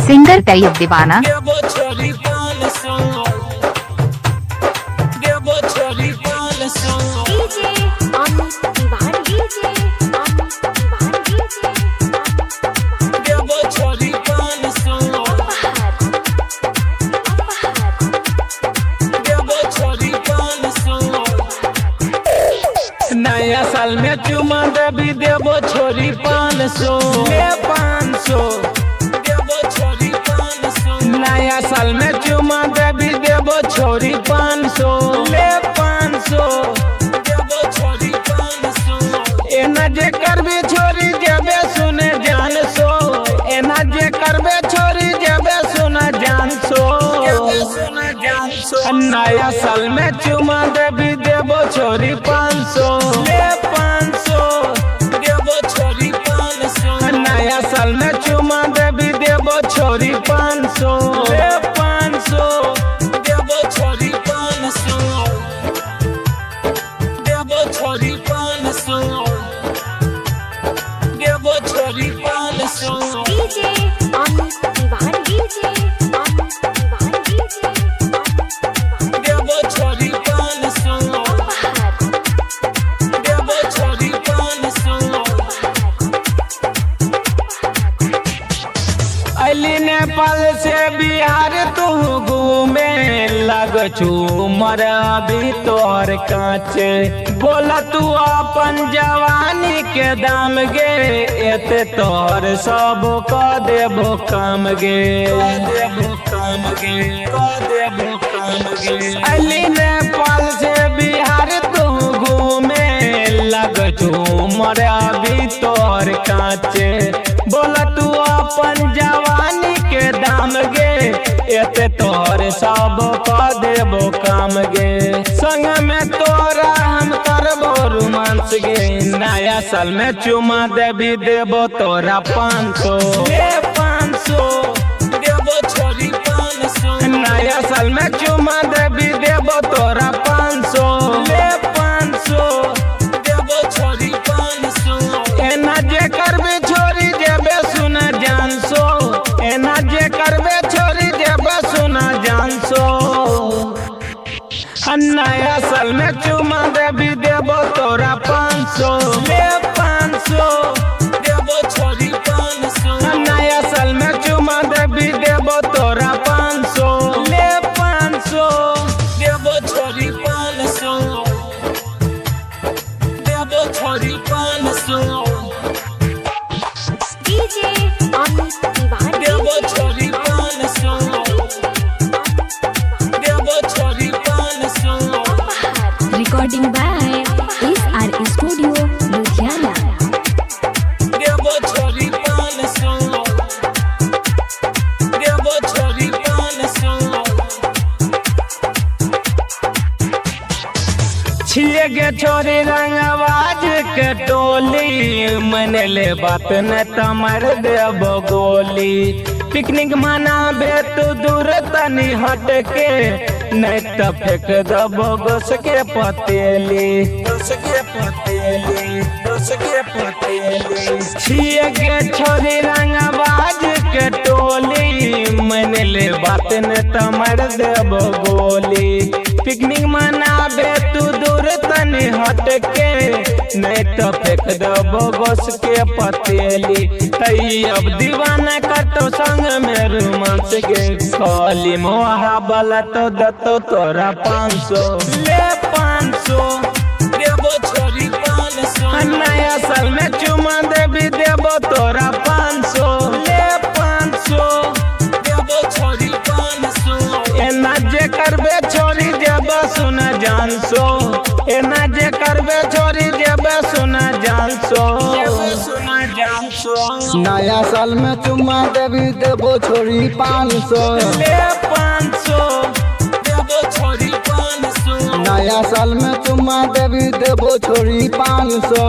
Singer Tayyab दीवाना। नया साल में चुमा देवी देवो छोरी 500 ले 500 देवो छोरी 500। नया साल में चुमा देवी देवो छोरी 500 ले 500 देवो छोरी 500। एना जे करबे छोरी जेबे सुने जान सो, एना जे करबे छोरी जेबे सुने जान सो। नया साल में चुमा देवी देवो छोरी 500 ले 500 देवो छोरी 500। नया साल में चुमा देवी देवो छोरी 500 ले 500 देवो छोरी 500 देवो छोरी 500 देवो छोरी 500। DJ Amit Tiwari DJ Amit Tiwari DJ देवो छोरी 500 देवो छोरी 500। अली नेपाल से बिहार तू घूमे लग चूमर अभी तोर कांचे। बोला तू अपन जवानी के दाम गे, एते तोर सब क देबो काम गे, देबो काम गे, क देबो काम गे। अली नेपाल से बिहार तू घूमे लग चूमर अभी तोर कांचे। बोला तू अपन जवानी के दाम गे, एते तोर सब क देबो काम गे। संग में तोरा हम करबो रोमांस गे। नया साल में चुमा देवी देबो तोरा 500 ले 500 देबो छोरी 500। नया साल में चुमा देवी देबो तोरा 500 ले 500 देबो छोरी 500। एना जे करबे छोरी जेबे सुना जान सो, एना जे करबे छोरी जेबे सुना जान सो। नया साल में चुमा देवी देबो तोरा 500 ले 500 देबो छोरी 500। नया साल में चुमा देवी देबो तोरा 500 ले 500 देबो छोरी 500 देबो छोरी 500। डीजे अमित तिवारी देबो छोरी 500 देबो छोरी 500। Recording by SR studio Ludhiana. देबो छोरी 500 देबो छोरी 500। छिए गे छोरी रंगबाज के टोली, मन ले बात न तमर देबो गोली। पिकनिक मनाबे तू दूर तनी हट के, नहीं तो फेंक देबो गोस के पतेली, गोस के पतेली, गोस के पतेली। छिए गे छोरी रंगबाज के टोली, मन ले बात न तमर देबो गोली। पिकनिक मनाबे तू दूर तनी हट के, नहीं तो फेंक देबो गोस के पतेली। अब दीवाना कटो संग में रोमांस गे, खाली मोहब्बत तो दतो तोरा 500 ले 500 देबो छोरी 500। नया साल में चुमा देवी देबो तोरा 500 ले 500 देबो छोरी 500। एना जे करबे छोरी जेबे सुना जान सो, एना जे करबे छोरी जेबे सुना जान सो, सुना जान सो। नया साल में चुमा देवी देबो छोरी 500 ले 500 देबो छोरी 500। नया साल में चुमा देवी देबो छोरी 500।